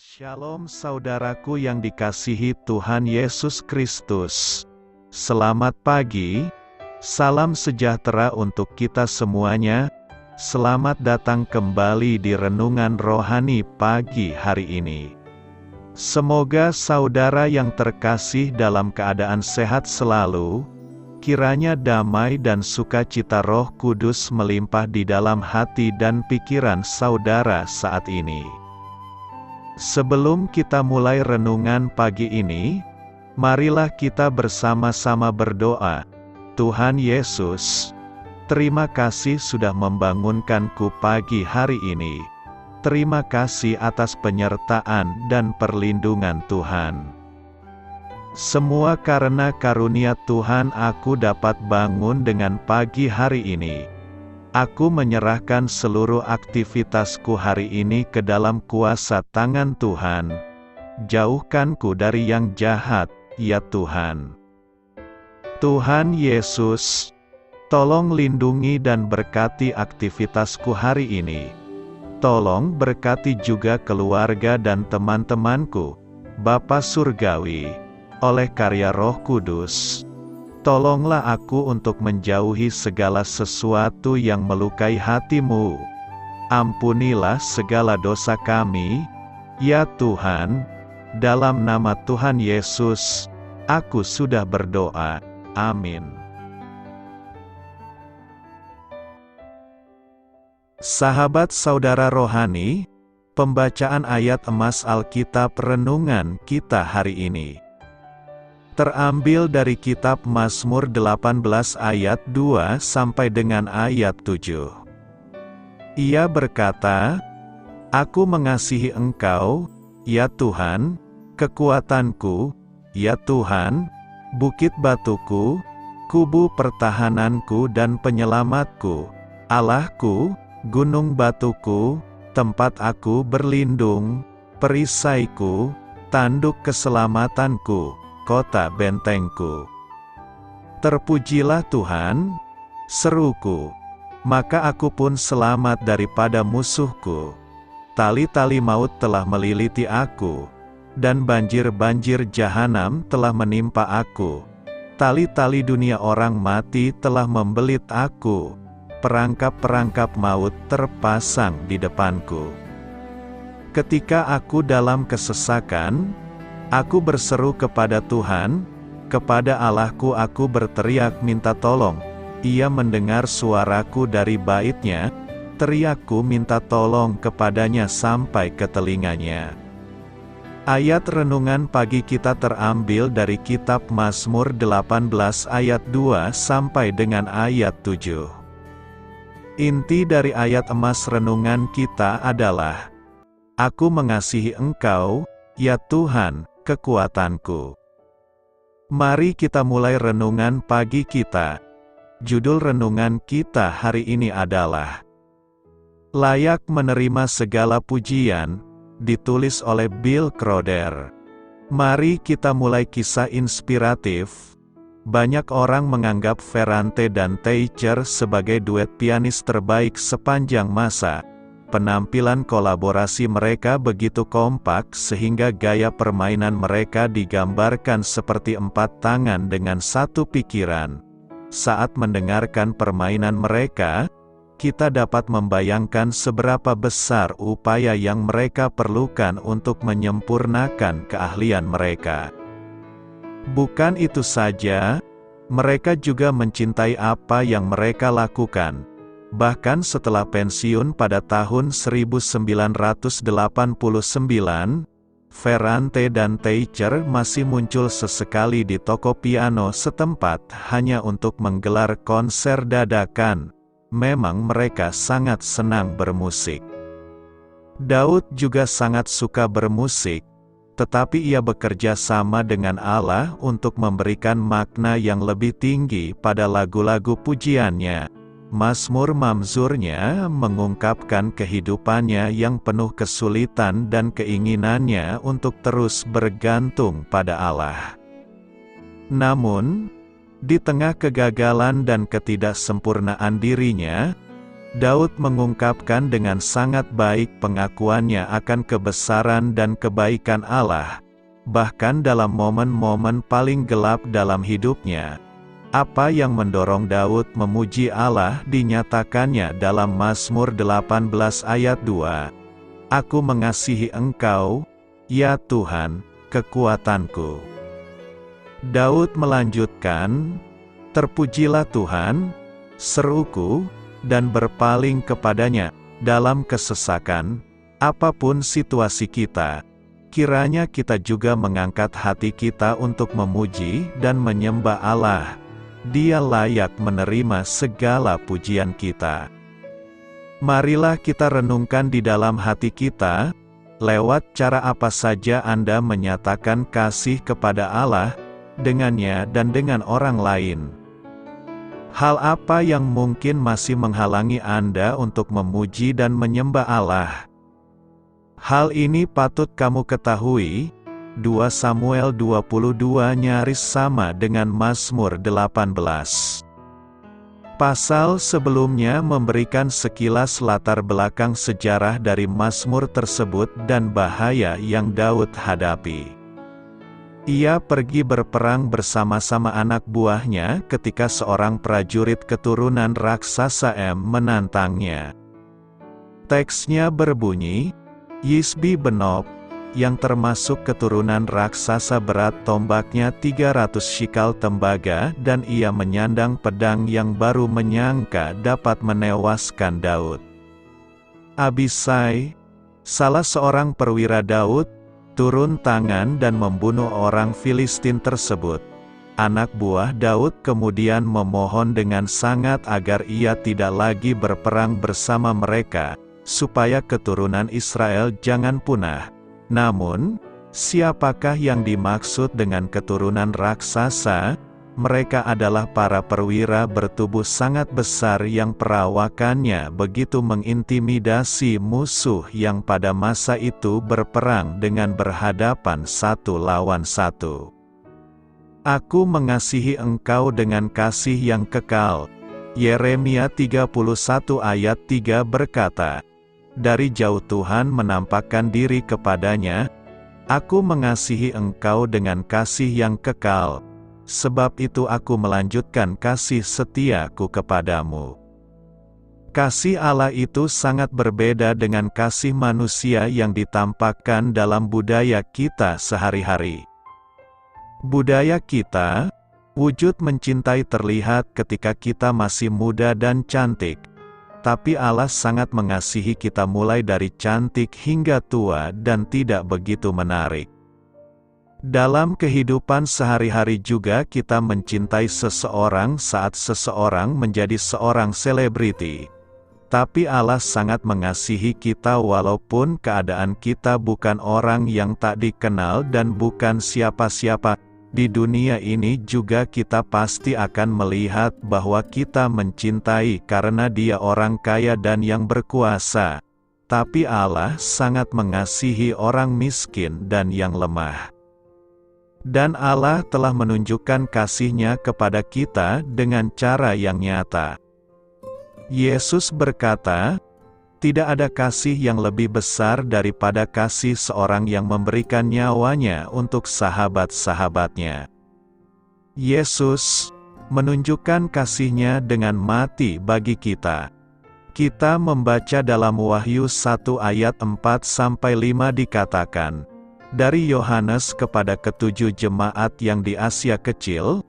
Shalom saudaraku yang dikasihi Tuhan Yesus Kristus. Selamat pagi, salam sejahtera untuk kita semuanya. Selamat datang kembali di Renungan Rohani pagi hari ini. Semoga saudara yang terkasih dalam keadaan sehat selalu, kiranya damai dan sukacita Roh Kudus melimpah di dalam hati dan pikiran saudara saat ini. Sebelum kita mulai renungan pagi ini, marilah kita bersama-sama berdoa. Tuhan Yesus, terima kasih sudah membangunkanku pagi hari ini. Terima kasih atas penyertaan dan perlindungan Tuhan. Semua karena karunia Tuhan aku dapat bangun dengan pagi hari ini. Aku menyerahkan seluruh aktivitasku hari ini ke dalam kuasa tangan Tuhan. Jauhkanku dari yang jahat, ya Tuhan. Tuhan Yesus, tolong lindungi dan berkati aktivitasku hari ini. Tolong berkati juga keluarga dan teman-temanku, Bapa Surgawi, oleh karya Roh Kudus. Tolonglah aku untuk menjauhi segala sesuatu yang melukai hati-Mu. Ampunilah segala dosa kami, ya Tuhan. Dalam nama Tuhan Yesus, aku sudah berdoa. Amin. Sahabat saudara rohani, pembacaan ayat emas Alkitab renungan kita hari ini terambil dari kitab Mazmur 18 ayat 2 sampai dengan ayat 7. Ia berkata, "Aku mengasihi Engkau, ya Tuhan, kekuatanku, ya Tuhan, bukit batuku, kubu pertahananku dan penyelamatku, Allahku, gunung batuku, tempat aku berlindung, perisaiku, tanduk keselamatanku, kota bentengku. Terpujilah Tuhan, seruku, maka aku pun selamat daripada musuhku. Tali-tali maut telah meliliti aku, dan banjir-banjir jahanam telah menimpa aku. Tali-tali dunia orang mati telah membelit aku, perangkap-perangkap maut terpasang di depanku. Ketika aku dalam kesesakan, aku berseru kepada Tuhan, kepada Allahku aku berteriak minta tolong. Ia mendengar suaraku dari bait-Nya, teriakku minta tolong kepadanya sampai ke telinganya. Ayat renungan pagi kita terambil dari kitab Mazmur 18 ayat 2 sampai dengan ayat 7. Inti dari ayat emas renungan kita adalah, "Aku mengasihi Engkau, ya Tuhan, kekuatanku." Mari kita mulai renungan pagi kita. Judul renungan kita hari ini adalah Layak Menerima Segala Pujian, ditulis oleh Bill Crowder. Mari kita mulai kisah inspiratif. Banyak orang menganggap Ferrante dan Teicher sebagai duet pianis terbaik sepanjang masa. Penampilan kolaborasi mereka begitu kompak sehingga gaya permainan mereka digambarkan seperti empat tangan dengan satu pikiran. Saat mendengarkan permainan mereka, kita dapat membayangkan seberapa besar upaya yang mereka perlukan untuk menyempurnakan keahlian mereka. Bukan itu saja, mereka juga mencintai apa yang mereka lakukan. Bahkan setelah pensiun pada tahun 1989, Ferrante dan Teicher masih muncul sesekali di toko piano setempat hanya untuk menggelar konser dadakan. Memang mereka sangat senang bermusik. Daud juga sangat suka bermusik, tetapi ia bekerja sama dengan Allah untuk memberikan makna yang lebih tinggi pada lagu-lagu pujiannya. Mazmur-mazmurnya mengungkapkan kehidupannya yang penuh kesulitan dan keinginannya untuk terus bergantung pada Allah. Namun, di tengah kegagalan dan ketidaksempurnaan dirinya, Daud mengungkapkan dengan sangat baik pengakuannya akan kebesaran dan kebaikan Allah, bahkan dalam momen-momen paling gelap dalam hidupnya. Apa yang mendorong Daud memuji Allah dinyatakannya dalam Mazmur 18 ayat 2. Aku mengasihi Engkau, ya Tuhan, kekuatanku. Daud melanjutkan, terpujilah Tuhan, seruku, dan berpaling kepadanya, dalam kesesakan, apapun situasi kita. Kiranya kita juga mengangkat hati kita untuk memuji dan menyembah Allah. Dia layak menerima segala pujian kita. Marilah kita renungkan di dalam hati kita, lewat cara apa saja Anda menyatakan kasih kepada Allah, dengannya dan dengan orang lain. Hal apa yang mungkin masih menghalangi Anda untuk memuji dan menyembah Allah? Hal ini patut kamu ketahui, 2 Samuel 22 nyaris sama dengan Mazmur 18. Pasal sebelumnya memberikan sekilas latar belakang sejarah dari Mazmur tersebut dan bahaya yang Daud hadapi. Ia pergi berperang bersama-sama anak buahnya ketika seorang prajurit keturunan raksasa menantangnya. Teksnya berbunyi, Yisbi Benob, yang termasuk keturunan raksasa berat tombaknya 300 shikal tembaga dan ia menyandang pedang yang baru menyangka dapat menewaskan Daud. Abisai, salah seorang perwira Daud, turun tangan dan membunuh orang Filistin tersebut. Anak buah Daud kemudian memohon dengan sangat agar ia tidak lagi berperang bersama mereka, supaya keturunan Israel jangan punah. Namun, siapakah yang dimaksud dengan keturunan raksasa? Mereka adalah para perwira bertubuh sangat besar yang perawakannya begitu mengintimidasi musuh yang pada masa itu berperang dengan berhadapan satu lawan satu. Aku mengasihi engkau dengan kasih yang kekal. Yeremia 31 ayat 3 berkata, dari jauh Tuhan menampakkan diri kepadanya, aku mengasihi engkau dengan kasih yang kekal. Sebab itu aku melanjutkan kasih setiaku kepadamu. Kasih Allah itu sangat berbeda dengan kasih manusia yang ditampakkan dalam budaya kita sehari-hari. Budaya kita, wujud mencintai terlihat ketika kita masih muda dan cantik. Tapi Allah sangat mengasihi kita mulai dari cantik hingga tua dan tidak begitu menarik. Dalam kehidupan sehari-hari juga kita mencintai seseorang saat seseorang menjadi seorang selebriti. Tapi Allah sangat mengasihi kita walaupun keadaan kita bukan orang yang tak dikenal dan bukan siapa-siapa. Di dunia ini juga kita pasti akan melihat bahwa kita mencintai karena dia orang kaya dan yang berkuasa. Tapi Allah sangat mengasihi orang miskin dan yang lemah. Dan Allah telah menunjukkan kasih-Nya kepada kita dengan cara yang nyata. Yesus berkata, tidak ada kasih yang lebih besar daripada kasih seorang yang memberikan nyawanya untuk sahabat-sahabatnya. Yesus menunjukkan kasih-Nya dengan mati bagi kita. Kita membaca dalam Wahyu 1 ayat 4-5 dikatakan, dari Yohanes kepada ketujuh jemaat yang di Asia Kecil,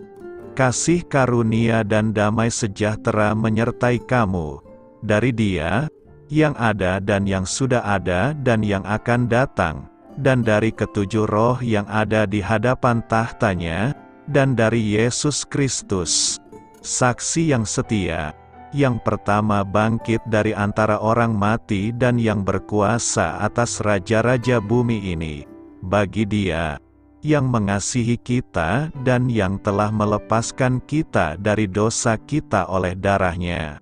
kasih karunia dan damai sejahtera menyertai kamu, dari Dia, yang ada dan yang sudah ada dan yang akan datang, dan dari ketujuh roh yang ada di hadapan tahtanya, dan dari Yesus Kristus, saksi yang setia, yang pertama bangkit dari antara orang mati dan yang berkuasa atas raja-raja bumi ini. Bagi Dia, yang mengasihi kita dan yang telah melepaskan kita dari dosa kita oleh darah-Nya.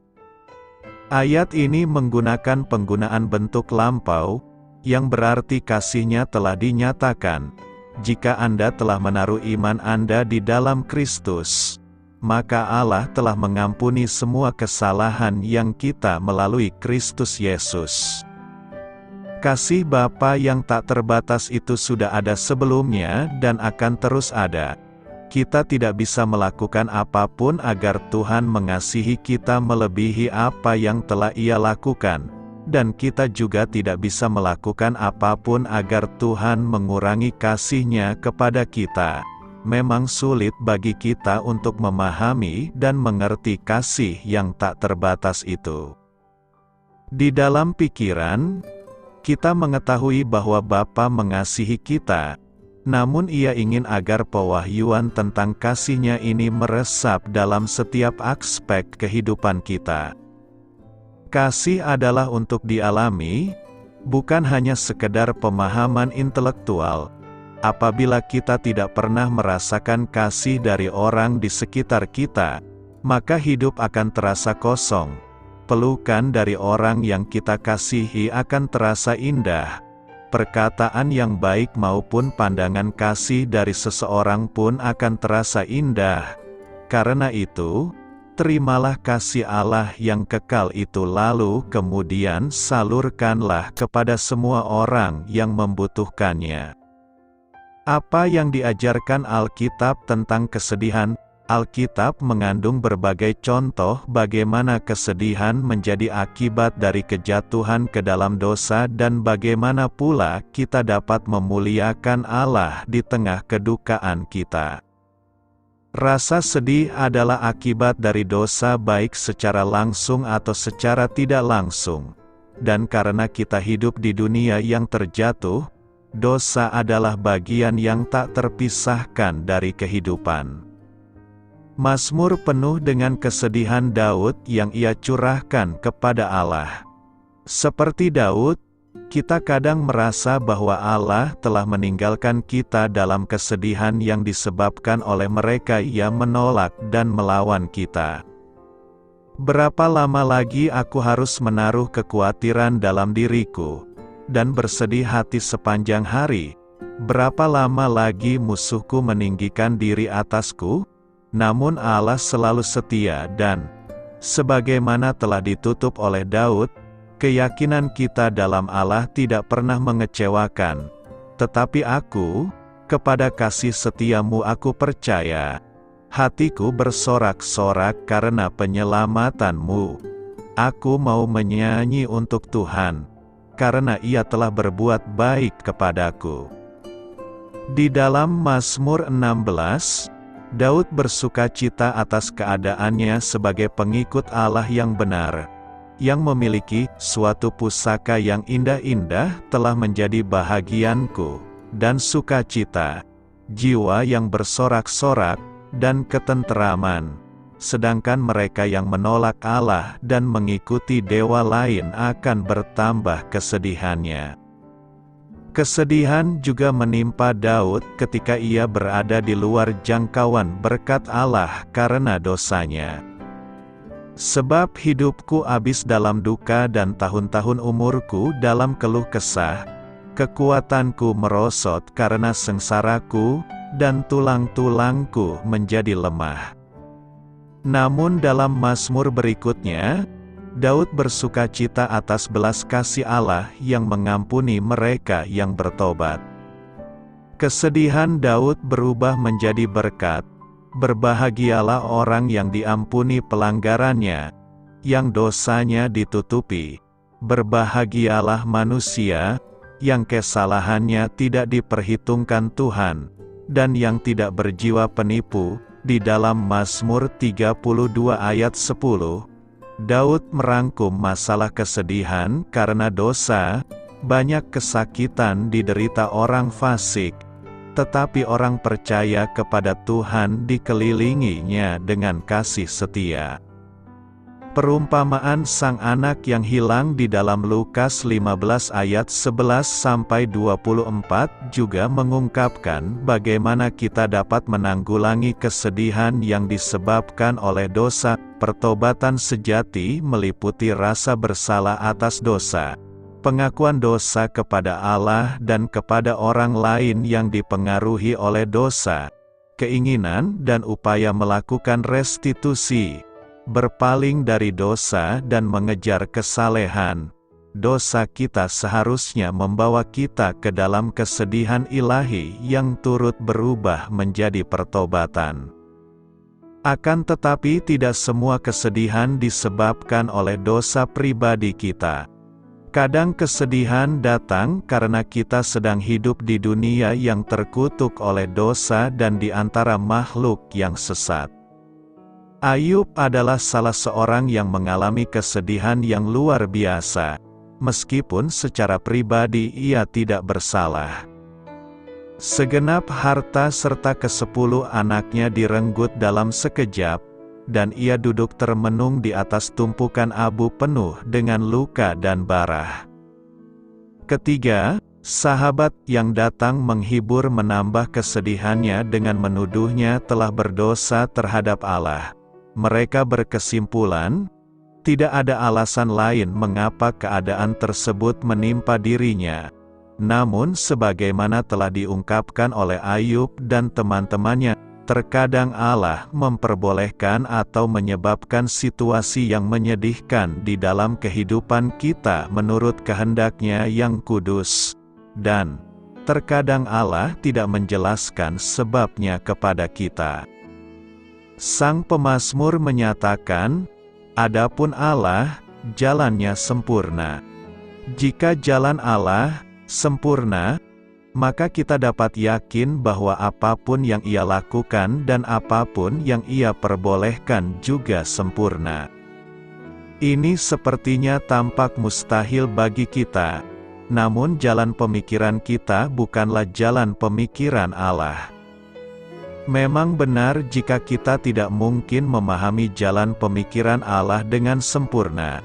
Ayat ini menggunakan penggunaan bentuk lampau, yang berarti kasih-Nya telah dinyatakan, jika Anda telah menaruh iman Anda di dalam Kristus. maka Allah telah mengampuni semua kesalahan yang kita melalui Kristus Yesus. Kasih Bapa yang tak terbatas itu sudah ada sebelumnya dan akan terus ada. Kita tidak bisa melakukan apapun agar Tuhan mengasihi kita melebihi apa yang telah Ia lakukan, dan kita juga tidak bisa melakukan apapun agar Tuhan mengurangi kasih-Nya kepada kita. Memang sulit bagi kita untuk memahami dan mengerti kasih yang tak terbatas itu. Di dalam pikiran, kita mengetahui bahwa Bapa mengasihi kita, namun Ia ingin agar pewahyuan tentang kasih-Nya ini meresap dalam setiap aspek kehidupan kita. Kasih adalah untuk dialami, bukan hanya sekedar pemahaman intelektual. Apabila kita tidak pernah merasakan kasih dari orang di sekitar kita, maka hidup akan terasa kosong. Pelukan dari orang yang kita kasihi akan terasa indah. Perkataan yang baik maupun pandangan kasih dari seseorang pun akan terasa indah. Karena itu, terimalah kasih Allah yang kekal itu lalu kemudian salurkanlah kepada semua orang yang membutuhkannya. Apa yang diajarkan Alkitab tentang kesedihan? Alkitab mengandung berbagai contoh bagaimana kesedihan menjadi akibat dari kejatuhan ke dalam dosa dan bagaimana pula kita dapat memuliakan Allah di tengah kedukaan kita. Rasa sedih adalah akibat dari dosa baik secara langsung atau secara tidak langsung. Dan karena kita hidup di dunia yang terjatuh, dosa adalah bagian yang tak terpisahkan dari kehidupan. Mazmur penuh dengan kesedihan Daud yang ia curahkan kepada Allah. Seperti Daud, kita kadang merasa bahwa Allah telah meninggalkan kita dalam kesedihan yang disebabkan oleh mereka yang menolak dan melawan kita. Berapa lama lagi aku harus menaruh kekhawatiran dalam diriku, dan bersedih hati sepanjang hari? Berapa lama lagi musuhku meninggikan diri atasku? Namun Allah selalu setia dan, sebagaimana telah ditutup oleh Daud, keyakinan kita dalam Allah tidak pernah mengecewakan. Tetapi aku, kepada kasih setiamu aku percaya. Hatiku bersorak-sorak karena penyelamatanmu. Aku mau menyanyi untuk Tuhan, karena Ia telah berbuat baik kepadaku. Di dalam Mazmur 16, Daud bersukacita atas keadaannya sebagai pengikut Allah yang benar, yang memiliki suatu pusaka yang indah-indah telah menjadi bahagianku, dan sukacita, jiwa yang bersorak-sorak, dan ketenteraman. Sedangkan mereka yang menolak Allah dan mengikuti dewa lain akan bertambah kesedihannya. Kesedihan juga menimpa Daud ketika ia berada di luar jangkauan berkat Allah karena dosanya. Sebab hidupku habis dalam duka dan tahun-tahun umurku dalam keluh kesah, kekuatanku merosot karena sengsaraku, dan tulang-tulangku menjadi lemah. Namun dalam Mazmur berikutnya, Daud bersukacita atas belas kasih Allah yang mengampuni mereka yang bertobat. Kesedihan Daud berubah menjadi berkat. Berbahagialah orang yang diampuni pelanggarannya, yang dosanya ditutupi. Berbahagialah manusia, yang kesalahannya tidak diperhitungkan Tuhan, dan yang tidak berjiwa penipu. Di dalam Mazmur 32 ayat 10, Daud merangkum masalah kesedihan karena dosa. Banyak kesakitan diderita orang fasik, tetapi orang percaya kepada Tuhan dikelilinginya dengan kasih setia. Perumpamaan sang anak yang hilang di dalam Lukas 15 ayat 11-24 juga mengungkapkan bagaimana kita dapat menanggulangi kesedihan yang disebabkan oleh dosa. Pertobatan sejati meliputi rasa bersalah atas dosa, pengakuan dosa kepada Allah dan kepada orang lain yang dipengaruhi oleh dosa, keinginan dan upaya melakukan restitusi, berpaling dari dosa dan mengejar kesalehan. Dosa kita seharusnya membawa kita ke dalam kesedihan ilahi yang turut berubah menjadi pertobatan. Akan tetapi tidak semua kesedihan disebabkan oleh dosa pribadi kita. Kadang kesedihan datang karena kita sedang hidup di dunia yang terkutuk oleh dosa dan di antara makhluk yang sesat. Ayub adalah salah seorang yang mengalami kesedihan yang luar biasa, meskipun secara pribadi ia tidak bersalah. Segenap harta serta ke-10 anaknya direnggut dalam sekejap, dan ia duduk termenung di atas tumpukan abu penuh dengan luka dan barah. Ketiga, sahabat yang datang menghibur menambah kesedihannya dengan menuduhnya telah berdosa terhadap Allah. Mereka berkesimpulan, tidak ada alasan lain mengapa keadaan tersebut menimpa dirinya. Namun sebagaimana telah diungkapkan oleh Ayub dan teman-temannya, terkadang Allah memperbolehkan atau menyebabkan situasi yang menyedihkan di dalam kehidupan kita menurut kehendak-Nya yang kudus. Dan terkadang Allah tidak menjelaskan sebabnya kepada kita. Sang pemazmur menyatakan, "Adapun Allah, jalannya sempurna." Jika jalan Allah sempurna, maka kita dapat yakin bahwa apapun yang Ia lakukan dan apapun yang Ia perbolehkan juga sempurna. Ini sepertinya tampak mustahil bagi kita, namun jalan pemikiran kita bukanlah jalan pemikiran Allah. Memang benar jika kita tidak mungkin memahami jalan pemikiran Allah dengan sempurna,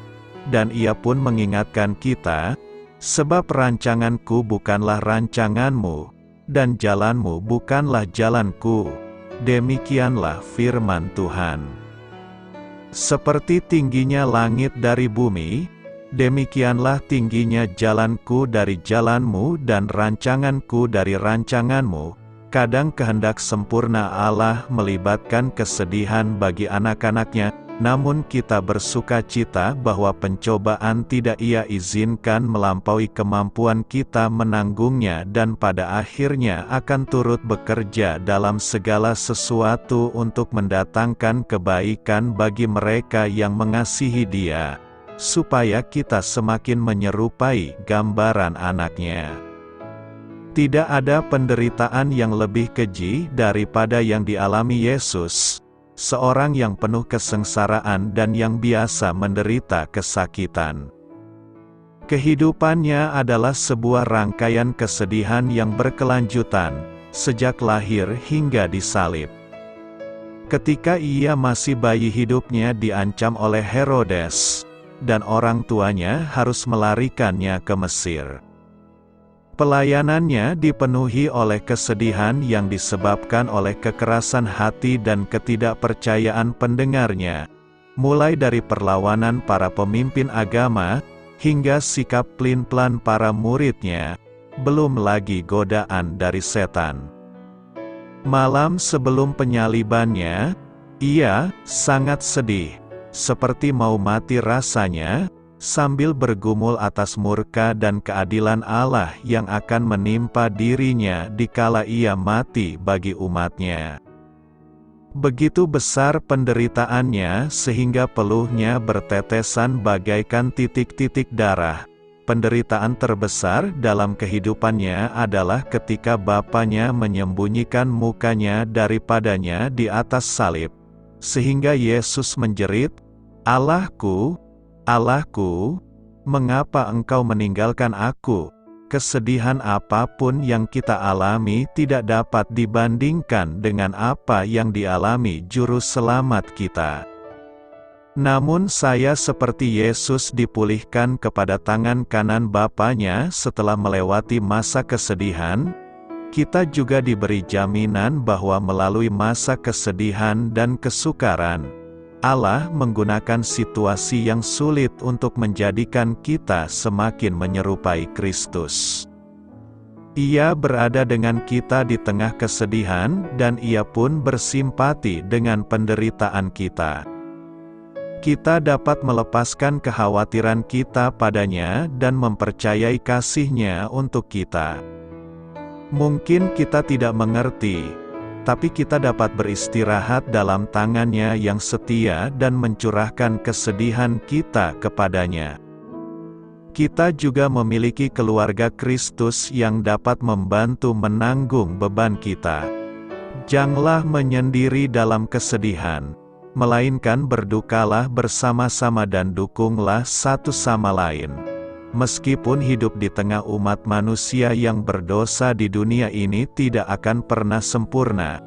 dan Ia pun mengingatkan kita, "Sebab rancanganku bukanlah rancanganmu, dan jalanmu bukanlah jalanku." Demikianlah firman Tuhan. Seperti tingginya langit dari bumi, demikianlah tingginya jalanku dari jalanmu dan rancanganku dari rancanganmu. Kadang kehendak sempurna Allah melibatkan kesedihan bagi anak-anak-Nya, namun kita bersuka cita bahwa pencobaan tidak Ia izinkan melampaui kemampuan kita menanggungnya dan pada akhirnya akan turut bekerja dalam segala sesuatu untuk mendatangkan kebaikan bagi mereka yang mengasihi Dia, supaya kita semakin menyerupai gambaran anak-Nya. Tidak ada penderitaan yang lebih keji daripada yang dialami Yesus, seorang yang penuh kesengsaraan dan yang biasa menderita kesakitan. Kehidupannya adalah sebuah rangkaian kesedihan yang berkelanjutan, sejak lahir hingga disalib. Ketika ia masih bayi, hidupnya diancam oleh Herodes, dan orang tuanya harus melarikannya ke Mesir. Pelayanannya dipenuhi oleh kesedihan yang disebabkan oleh kekerasan hati dan ketidakpercayaan pendengarnya, mulai dari perlawanan para pemimpin agama, hingga sikap pelin-pelan para muridnya, belum lagi godaan dari setan. Malam sebelum penyalibannya, ia sangat sedih, seperti mau mati rasanya, sambil bergumul atas murka dan keadilan Allah yang akan menimpa dirinya dikala ia mati bagi umat-Nya. Begitu besar penderitaannya sehingga peluhnya bertetesan bagaikan titik-titik darah. Penderitaan terbesar dalam kehidupannya adalah ketika Bapaknya menyembunyikan mukanya daripadanya di atas salib, sehingga Yesus menjerit, "Allahku, Allahku, mengapa Engkau meninggalkan aku?" Kesedihan apapun yang kita alami tidak dapat dibandingkan dengan apa yang dialami Juru Selamat kita. Namun saya seperti Yesus dipulihkan kepada tangan kanan Bapaknya setelah melewati masa kesedihan, kita juga diberi jaminan bahwa melalui masa kesedihan dan kesukaran, Allah menggunakan situasi yang sulit untuk menjadikan kita semakin menyerupai Kristus. Ia berada dengan kita di tengah kesedihan, dan Ia pun bersimpati dengan penderitaan kita. Kita dapat melepaskan kekhawatiran kita padanya dan mempercayai kasih-Nya untuk kita. Mungkin kita tidak mengerti, tapi kita dapat beristirahat dalam tangan-Nya yang setia dan mencurahkan kesedihan kita kepadanya. Kita juga memiliki keluarga Kristus yang dapat membantu menanggung beban kita. Janganlah menyendiri dalam kesedihan, melainkan berdukalah bersama-sama dan dukunglah satu sama lain. Meskipun hidup di tengah umat manusia yang berdosa di dunia ini tidak akan pernah sempurna,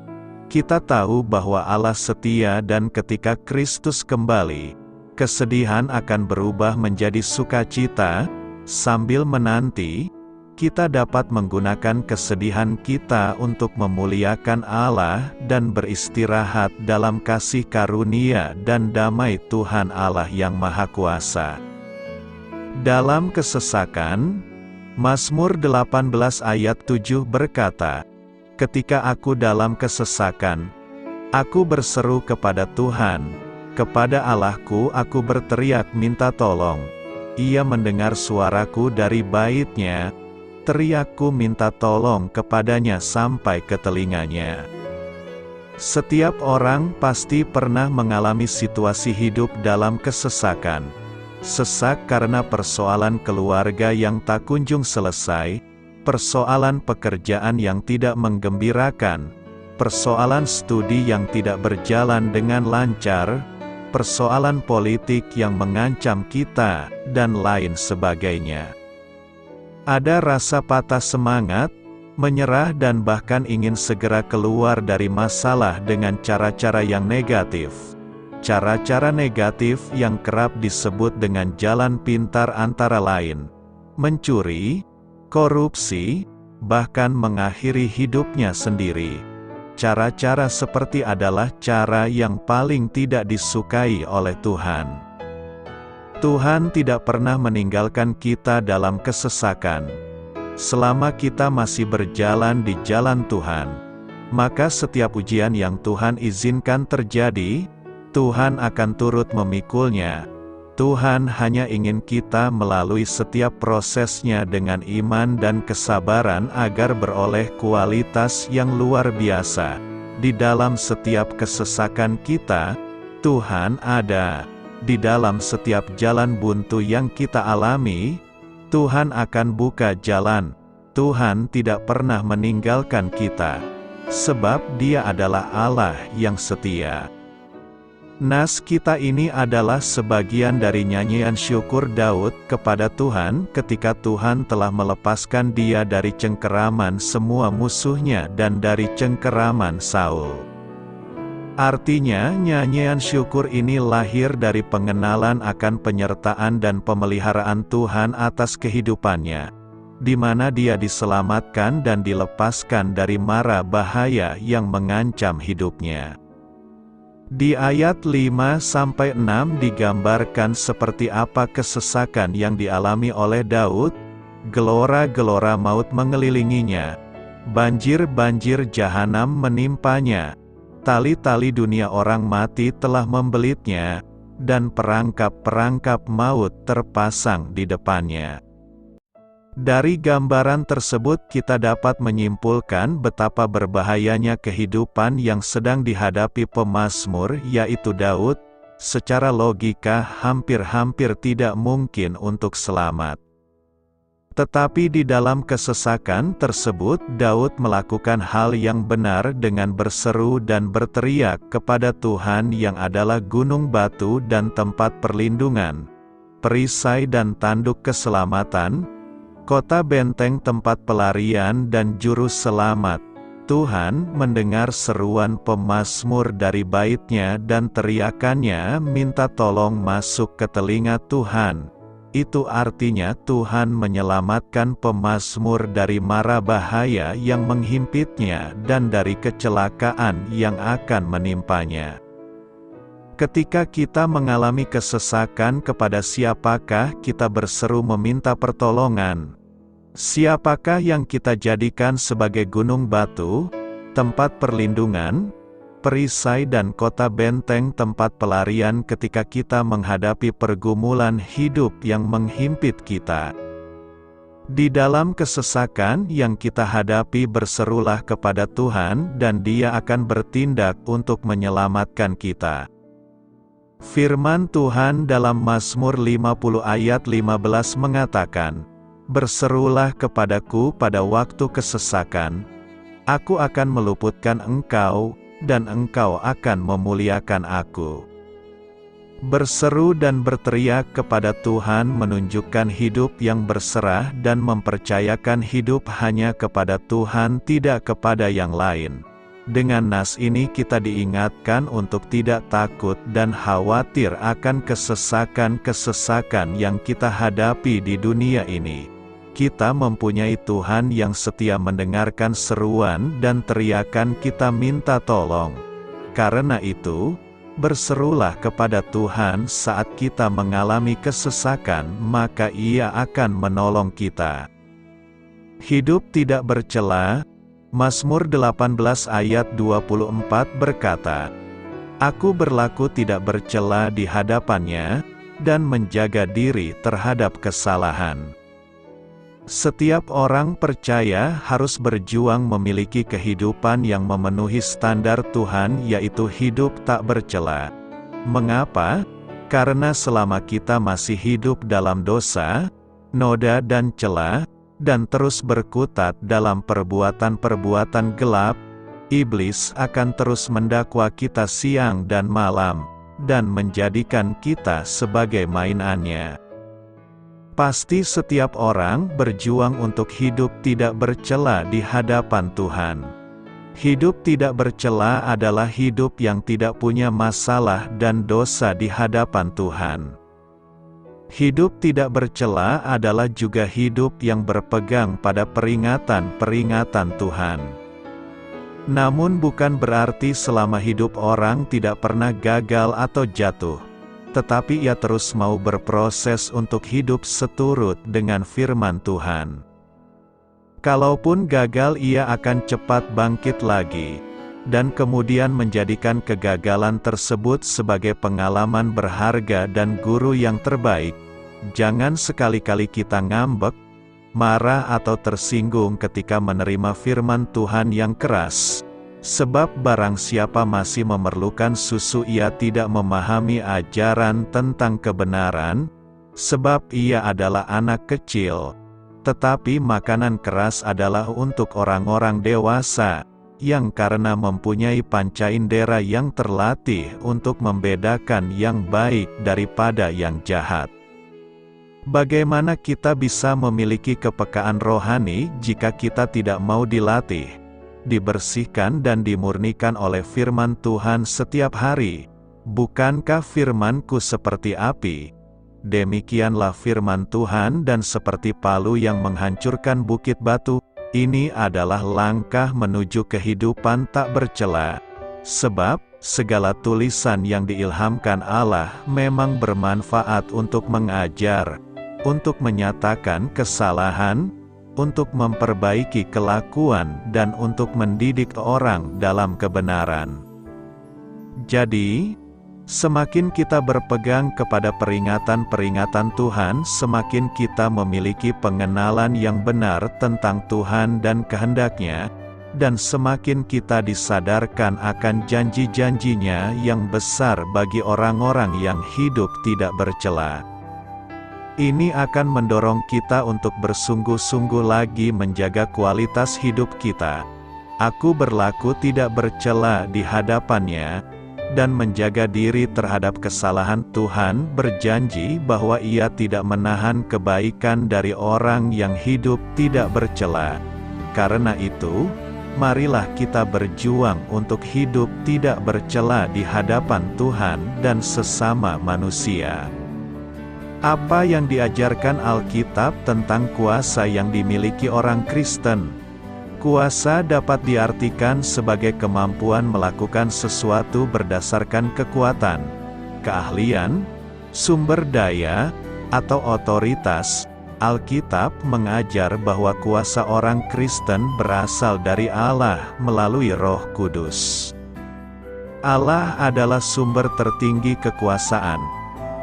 kita tahu bahwa Allah setia dan ketika Kristus kembali, kesedihan akan berubah menjadi sukacita. Sambil menanti, kita dapat menggunakan kesedihan kita untuk memuliakan Allah dan beristirahat dalam kasih karunia dan damai Tuhan Allah yang Maha Kuasa. Dalam kesesakan, Mazmur 18 ayat 7 berkata, "Ketika aku dalam kesesakan, aku berseru kepada Tuhan. Kepada Allahku aku berteriak minta tolong. Ia mendengar suaraku dari bait-Nya, teriakku minta tolong kepadanya sampai ke telinganya." Setiap orang pasti pernah mengalami situasi hidup dalam kesesakan. Sesak karena persoalan keluarga yang tak kunjung selesai, persoalan pekerjaan yang tidak menggembirakan, persoalan studi yang tidak berjalan dengan lancar, persoalan politik yang mengancam kita, dan lain sebagainya. Ada rasa patah semangat, menyerah dan bahkan ingin segera keluar dari masalah dengan cara-cara yang negatif. Cara-cara negatif yang kerap disebut dengan jalan pintar antara lain mencuri, korupsi, bahkan mengakhiri hidupnya sendiri. Cara-cara seperti adalah cara yang paling tidak disukai oleh Tuhan. Tuhan tidak pernah meninggalkan kita dalam kesesakan. Selama kita masih berjalan di jalan Tuhan, maka setiap ujian yang Tuhan izinkan terjadi, Tuhan akan turut memikulnya. Tuhan hanya ingin kita melalui setiap prosesnya dengan iman dan kesabaran agar beroleh kualitas yang luar biasa. Di dalam setiap kesesakan kita, Tuhan ada. Di dalam setiap jalan buntu yang kita alami, Tuhan akan buka jalan. Tuhan tidak pernah meninggalkan kita, sebab Dia adalah Allah yang setia. Nas kita ini adalah sebagian dari nyanyian syukur Daud kepada Tuhan ketika Tuhan telah melepaskan dia dari cengkeraman semua musuhnya dan dari cengkeraman Saul. Artinya, nyanyian syukur ini lahir dari pengenalan akan penyertaan dan pemeliharaan Tuhan atas kehidupannya, di mana dia diselamatkan dan dilepaskan dari mara bahaya yang mengancam hidupnya. Di ayat 5-6 digambarkan seperti apa kesesakan yang dialami oleh Daud. Gelora-gelora maut mengelilinginya, banjir-banjir jahanam menimpanya, tali-tali dunia orang mati telah membelitnya, dan perangkap-perangkap maut terpasang di depannya. Dari gambaran tersebut kita dapat menyimpulkan betapa berbahayanya kehidupan yang sedang dihadapi pemazmur yaitu Daud. Secara logika hampir-hampir tidak mungkin untuk selamat. Tetapi di dalam kesesakan tersebut Daud melakukan hal yang benar dengan berseru dan berteriak kepada Tuhan yang adalah gunung batu dan tempat perlindungan, perisai dan tanduk keselamatan, kota benteng tempat pelarian dan juru selamat. Tuhan mendengar seruan pemazmur dari bait-Nya dan teriakannya minta tolong masuk ke telinga Tuhan. Itu artinya Tuhan menyelamatkan pemazmur dari mara bahaya yang menghimpitnya dan dari kecelakaan yang akan menimpanya. Ketika kita mengalami kesesakan, kepada siapakah kita berseru meminta pertolongan? Siapakah yang kita jadikan sebagai gunung batu, tempat perlindungan, perisai dan kota benteng tempat pelarian ketika kita menghadapi pergumulan hidup yang menghimpit kita? Di dalam kesesakan yang kita hadapi, berserulah kepada Tuhan dan Dia akan bertindak untuk menyelamatkan kita. Firman Tuhan dalam Mazmur 50 ayat 15 mengatakan, "Berserulah kepadaku pada waktu kesesakan, aku akan meluputkan engkau, dan engkau akan memuliakan aku." Berseru dan berteriak kepada Tuhan menunjukkan hidup yang berserah dan mempercayakan hidup hanya kepada Tuhan, tidak kepada yang lain. Dengan nas ini kita diingatkan untuk tidak takut dan khawatir akan kesesakan-kesesakan yang kita hadapi di dunia ini. Kita mempunyai Tuhan yang setia mendengarkan seruan dan teriakan kita minta tolong. Karena itu, berserulah kepada Tuhan saat kita mengalami kesesakan, maka Ia akan menolong kita. Hidup tidak bercela. Mazmur 18 ayat 24 berkata, "Aku berlaku tidak bercela di hadapannya, dan menjaga diri terhadap kesalahan." Setiap orang percaya harus berjuang memiliki kehidupan yang memenuhi standar Tuhan, yaitu hidup tak bercela. Mengapa? Karena selama kita masih hidup dalam dosa, noda dan celah, dan terus berkutat dalam perbuatan-perbuatan gelap, iblis akan terus mendakwa kita siang dan malam, dan menjadikan kita sebagai mainannya. Pasti setiap orang berjuang untuk hidup tidak bercela di hadapan Tuhan. Hidup tidak bercela adalah hidup yang tidak punya masalah dan dosa di hadapan Tuhan. Hidup tidak bercela adalah juga hidup yang berpegang pada peringatan-peringatan Tuhan. Namun bukan berarti selama hidup orang tidak pernah gagal atau jatuh. Tetapi ia terus mau berproses untuk hidup seturut dengan firman Tuhan. Kalaupun gagal, ia akan cepat bangkit lagi, dan kemudian menjadikan kegagalan tersebut sebagai pengalaman berharga dan guru yang terbaik. Jangan sekali-kali kita ngambek, marah atau tersinggung ketika menerima firman Tuhan yang keras. Sebab barang siapa masih memerlukan susu, ia tidak memahami ajaran tentang kebenaran, sebab ia adalah anak kecil. Tetapi makanan keras adalah untuk orang-orang dewasa, yang karena mempunyai panca indera yang terlatih untuk membedakan yang baik daripada yang jahat. Bagaimana kita bisa memiliki kepekaan rohani jika kita tidak mau dilatih, dibersihkan dan dimurnikan oleh firman Tuhan setiap hari? Bukankah firman-Ku seperti api? Demikianlah firman Tuhan, dan seperti palu yang menghancurkan bukit batu. Ini adalah langkah menuju kehidupan tak bercela. Sebab, segala tulisan yang diilhamkan Allah memang bermanfaat untuk mengajar, untuk menyatakan kesalahan, untuk memperbaiki kelakuan, dan untuk mendidik orang dalam kebenaran. Jadi, semakin kita berpegang kepada peringatan-peringatan Tuhan, semakin kita memiliki pengenalan yang benar tentang Tuhan dan kehendak-Nya, dan semakin kita disadarkan akan janji-janji-Nya yang besar bagi orang-orang yang hidup tidak bercela. Ini akan mendorong kita untuk bersungguh-sungguh lagi menjaga kualitas hidup kita. Aku berlaku tidak bercela di hadapannya, dan menjaga diri terhadap kesalahan. Tuhan berjanji bahwa Ia tidak menahan kebaikan dari orang yang hidup tidak bercela. Karena itu, marilah kita berjuang untuk hidup tidak bercela di hadapan Tuhan dan sesama manusia. Apa yang diajarkan Alkitab tentang kuasa yang dimiliki orang Kristen? Kuasa dapat diartikan sebagai kemampuan melakukan sesuatu berdasarkan kekuatan, keahlian, sumber daya, atau otoritas, Alkitab mengajar bahwa kuasa orang Kristen berasal dari Allah melalui Roh Kudus. Allah adalah sumber tertinggi kekuasaan.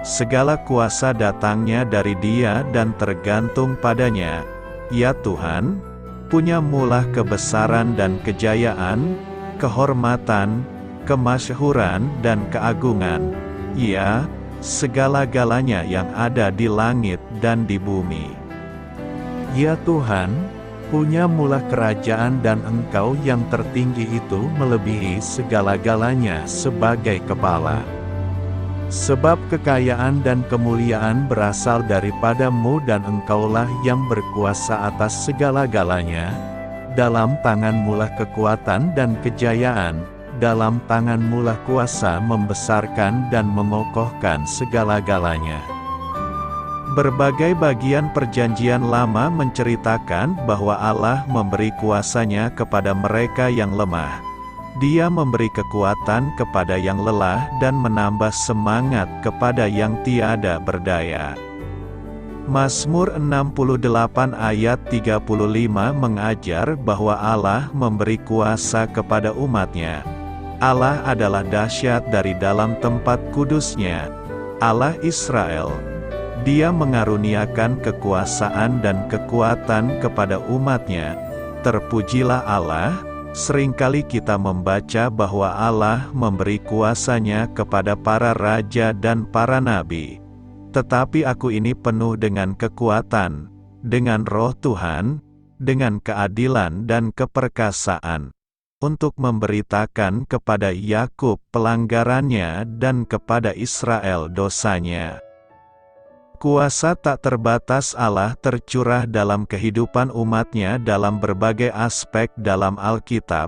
Segala kuasa datangnya dari Dia dan tergantung padanya. Ya Tuhan, punya mula kebesaran dan kejayaan, kehormatan, kemasyhuran dan keagungan. Ya, segala-galanya yang ada di langit dan di bumi. Ya Tuhan, punya mula kerajaan dan Engkau yang tertinggi itu melebihi segala-galanya sebagai kepala. Sebab kekayaan dan kemuliaan berasal daripada-Mu dan Engkaulah yang berkuasa atas segala-galanya. Dalam tangan-Mu lah kekuatan dan kejayaan, dalam tangan-Mu lah kuasa membesarkan dan mengokohkan segala-galanya. Berbagai bagian Perjanjian Lama menceritakan bahwa Allah memberi kuasa-Nya kepada mereka yang lemah. Dia memberi kekuatan kepada yang lelah dan menambah semangat kepada yang tiada berdaya. Mazmur 68 ayat 35 mengajar bahwa Allah memberi kuasa kepada umat-Nya. Allah adalah dahsyat dari dalam tempat kudus-Nya, Allah Israel. Dia mengaruniakan kekuasaan dan kekuatan kepada umat-Nya. Terpujilah Allah. Seringkali kita membaca bahwa Allah memberi kuasa-Nya kepada para raja dan para nabi. Tetapi aku ini penuh dengan kekuatan, dengan Roh Tuhan, dengan keadilan dan keperkasaan, untuk memberitakan kepada Yakub pelanggarannya dan kepada Israel dosanya. Kuasa tak terbatas Allah tercurah dalam kehidupan umat-Nya dalam berbagai aspek dalam Alkitab.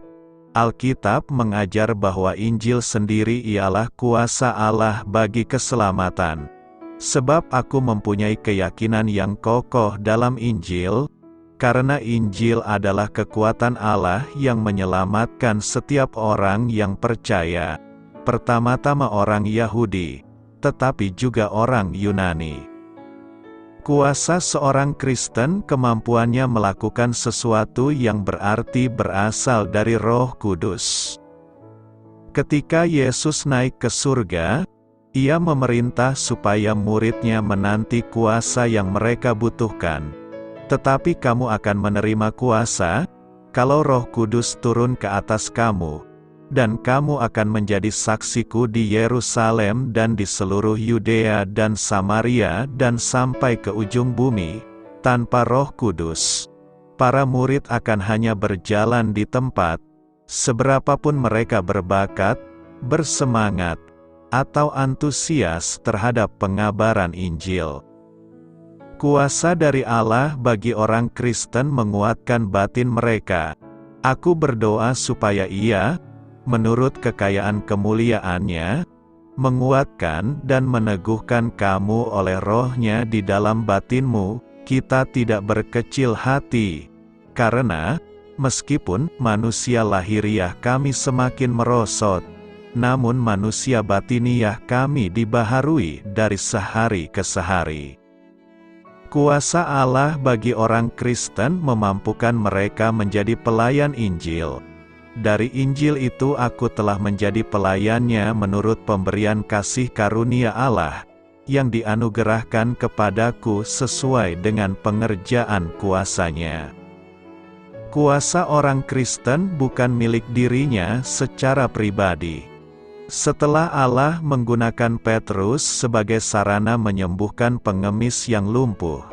Alkitab mengajar bahwa Injil sendiri ialah kuasa Allah bagi keselamatan. Sebab aku mempunyai keyakinan yang kokoh dalam Injil, karena Injil adalah kekuatan Allah yang menyelamatkan setiap orang yang percaya, pertama-tama orang Yahudi, tetapi juga orang Yunani. Kuasa seorang Kristen kemampuannya melakukan sesuatu yang berarti berasal dari Roh Kudus. Ketika Yesus naik ke surga, Ia memerintah supaya murid-Nya menanti kuasa yang mereka butuhkan. Tetapi kamu akan menerima kuasa, kalau Roh Kudus turun ke atas kamu, dan kamu akan menjadi saksiku di Yerusalem dan di seluruh Yudea dan Samaria dan sampai ke ujung bumi. Tanpa Roh Kudus, para murid akan hanya berjalan di tempat, seberapapun mereka berbakat, bersemangat, atau antusias terhadap pengabaran Injil. Kuasa dari Allah bagi orang Kristen menguatkan batin mereka. Aku berdoa supaya Ia, menurut kekayaan kemuliaan-Nya, menguatkan dan meneguhkan kamu oleh Roh-Nya di dalam batinmu. Kita tidak berkecil hati, karena, meskipun manusia lahiriah kami semakin merosot, namun manusia batiniah kami dibaharui dari sehari ke sehari. Kuasa Allah bagi orang Kristen memampukan mereka menjadi pelayan Injil. Dari Injil itu aku telah menjadi pelayannya menurut pemberian kasih karunia Allah, yang dianugerahkan kepadaku sesuai dengan pengerjaan kuasa-Nya. Kuasa orang Kristen bukan milik dirinya secara pribadi. Setelah Allah menggunakan Petrus sebagai sarana menyembuhkan pengemis yang lumpuh,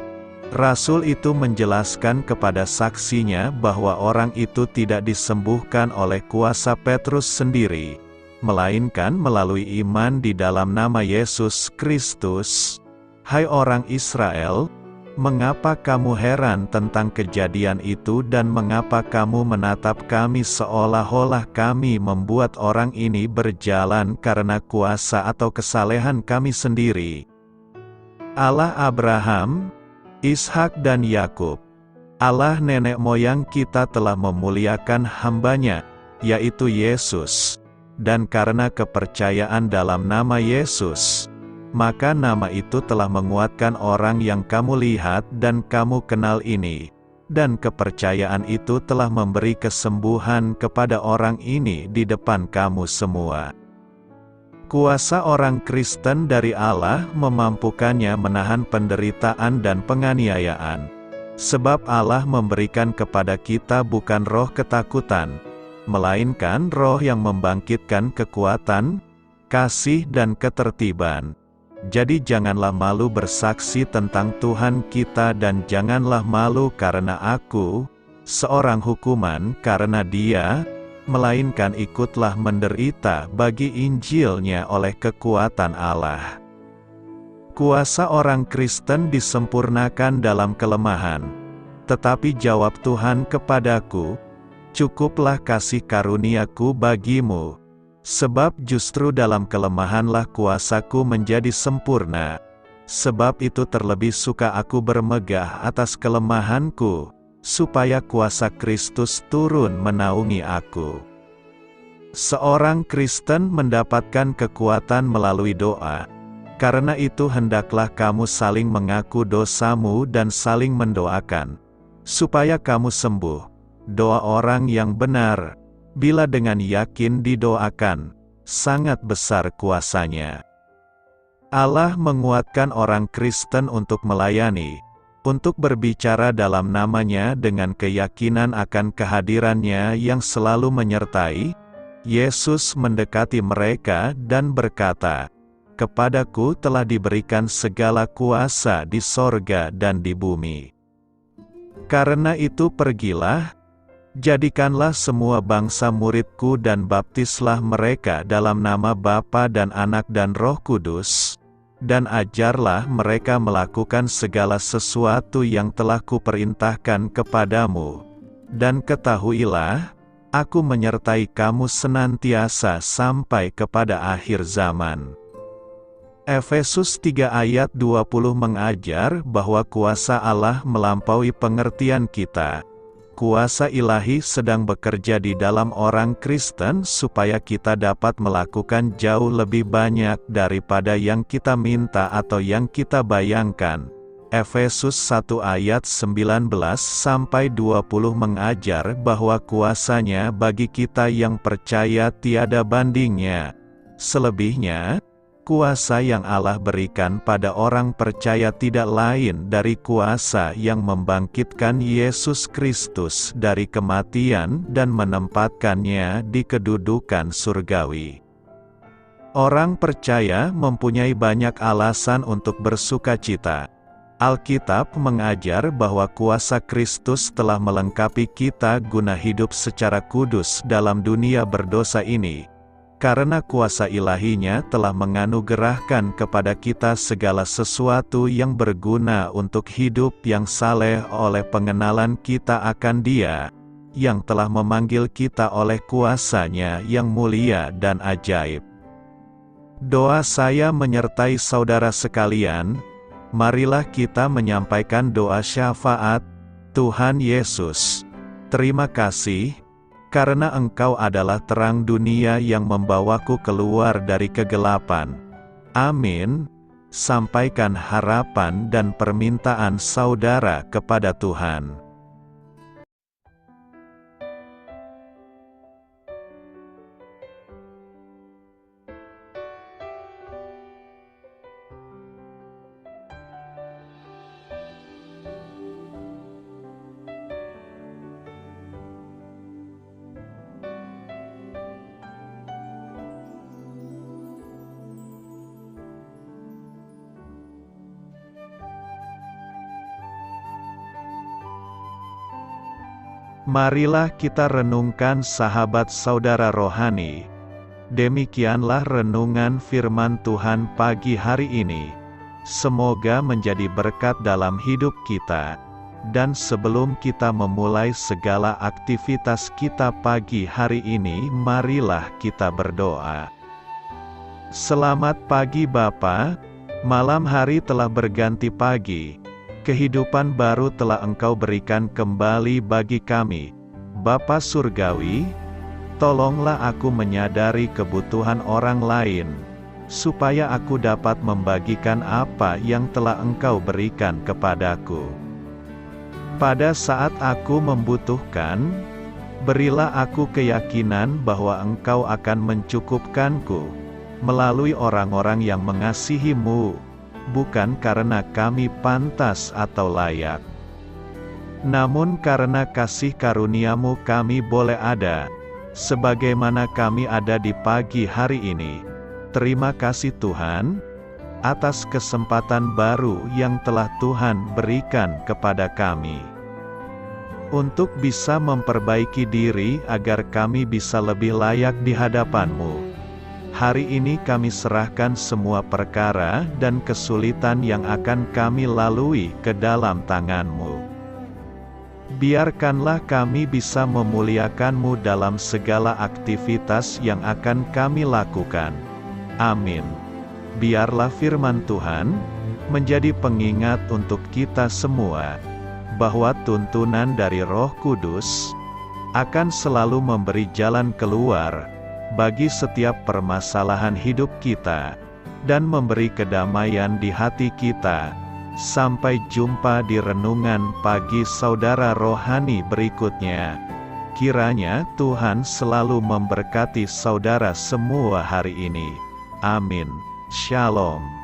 Rasul itu menjelaskan kepada saksinya bahwa orang itu tidak disembuhkan oleh kuasa Petrus sendiri, melainkan melalui iman di dalam nama Yesus Kristus. Hai orang Israel, mengapa kamu heran tentang kejadian itu dan mengapa kamu menatap kami seolah-olah kami membuat orang ini berjalan karena kuasa atau kesalehan kami sendiri? Allah Abraham, Ishak dan Yakub, Allah nenek moyang kita telah memuliakan hamba-Nya, yaitu Yesus, dan karena kepercayaan dalam nama Yesus, maka nama itu telah menguatkan orang yang kamu lihat dan kamu kenal ini, dan kepercayaan itu telah memberi kesembuhan kepada orang ini di depan kamu semua. Kuasa orang Kristen dari Allah memampukannya menahan penderitaan dan penganiayaan. Sebab Allah memberikan kepada kita bukan roh ketakutan, melainkan roh yang membangkitkan kekuatan, kasih dan ketertiban. Jadi janganlah malu bersaksi tentang Tuhan kita dan janganlah malu karena aku, seorang hukuman karena Dia, melainkan ikutlah menderita bagi Injil-Nya oleh kekuatan Allah. Kuasa orang Kristen disempurnakan dalam kelemahan. Tetapi jawab Tuhan kepadaku, cukuplah kasih karuniaku bagimu, sebab justru dalam kelemahanlah kuasaku menjadi sempurna. Sebab itu terlebih suka aku bermegah atas kelemahanku, supaya kuasa Kristus turun menaungi aku. Seorang Kristen mendapatkan kekuatan melalui doa. Karena itu hendaklah kamu saling mengaku dosamu dan saling mendoakan, supaya kamu sembuh. Doa orang yang benar, bila dengan yakin didoakan, sangat besar kuasanya. Allah menguatkan orang Kristen untuk melayani, untuk berbicara dalam namanya dengan keyakinan akan kehadirannya yang selalu menyertai. Yesus mendekati mereka dan berkata, "Kepadaku telah diberikan segala kuasa di sorga dan di bumi. Karena itu pergilah, jadikanlah semua bangsa muridku dan baptislah mereka dalam nama Bapa dan Anak dan Roh Kudus, dan ajarlah mereka melakukan segala sesuatu yang telah kuperintahkan kepadamu. Dan ketahuilah, aku menyertai kamu senantiasa sampai kepada akhir zaman." Efesus 3 ayat 20 mengajar bahwa kuasa Allah melampaui pengertian kita. Kuasa ilahi sedang bekerja di dalam orang Kristen supaya kita dapat melakukan jauh lebih banyak daripada yang kita minta atau yang kita bayangkan. Efesus 1 ayat 19-20 mengajar bahwa kuasanya bagi kita yang percaya tiada bandingnya. Selebihnya, kuasa yang Allah berikan pada orang percaya tidak lain dari kuasa yang membangkitkan Yesus Kristus dari kematian dan menempatkannya di kedudukan surgawi. Orang percaya mempunyai banyak alasan untuk bersukacita. Alkitab mengajar bahwa kuasa Kristus telah melengkapi kita guna hidup secara kudus dalam dunia berdosa ini, karena kuasa ilahinya telah menganugerahkan kepada kita segala sesuatu yang berguna untuk hidup yang saleh oleh pengenalan kita akan Dia, yang telah memanggil kita oleh kuasa-Nya yang mulia dan ajaib. Doa saya menyertai saudara sekalian. Marilah kita menyampaikan doa syafaat. Tuhan Yesus, terima kasih, karena Engkau adalah terang dunia yang membawaku keluar dari kegelapan. Amin. Sampaikan harapan dan permintaan saudara kepada Tuhan. Marilah kita renungkan sahabat saudara rohani. Demikianlah renungan firman Tuhan pagi hari ini. Semoga menjadi berkat dalam hidup kita. Dan sebelum kita memulai segala aktivitas kita pagi hari ini, marilah kita berdoa. Selamat pagi Bapa, malam hari telah berganti pagi. Kehidupan baru telah Engkau berikan kembali bagi kami. Bapa Surgawi, tolonglah aku menyadari kebutuhan orang lain, supaya aku dapat membagikan apa yang telah Engkau berikan kepadaku. Pada saat aku membutuhkan, berilah aku keyakinan bahwa Engkau akan mencukupkanku, melalui orang-orang yang mengasihi-Mu, bukan karena kami pantas atau layak, namun karena kasih karunia-Mu kami boleh ada, sebagaimana kami ada di pagi hari ini. Terima kasih Tuhan, atas kesempatan baru yang telah Tuhan berikan kepada kami, untuk bisa memperbaiki diri agar kami bisa lebih layak di hadapan-Mu. Hari ini kami serahkan semua perkara dan kesulitan yang akan kami lalui ke dalam tangan-Mu. Biarkanlah kami bisa memuliakan-Mu dalam segala aktivitas yang akan kami lakukan. Amin. Biarlah firman Tuhan menjadi pengingat untuk kita semua, bahwa tuntunan dari Roh Kudus akan selalu memberi jalan keluar bagi setiap permasalahan hidup kita, dan memberi kedamaian di hati kita. Sampai jumpa di renungan pagi saudara rohani berikutnya. Kiranya Tuhan selalu memberkati saudara semua hari ini. Amin. Shalom.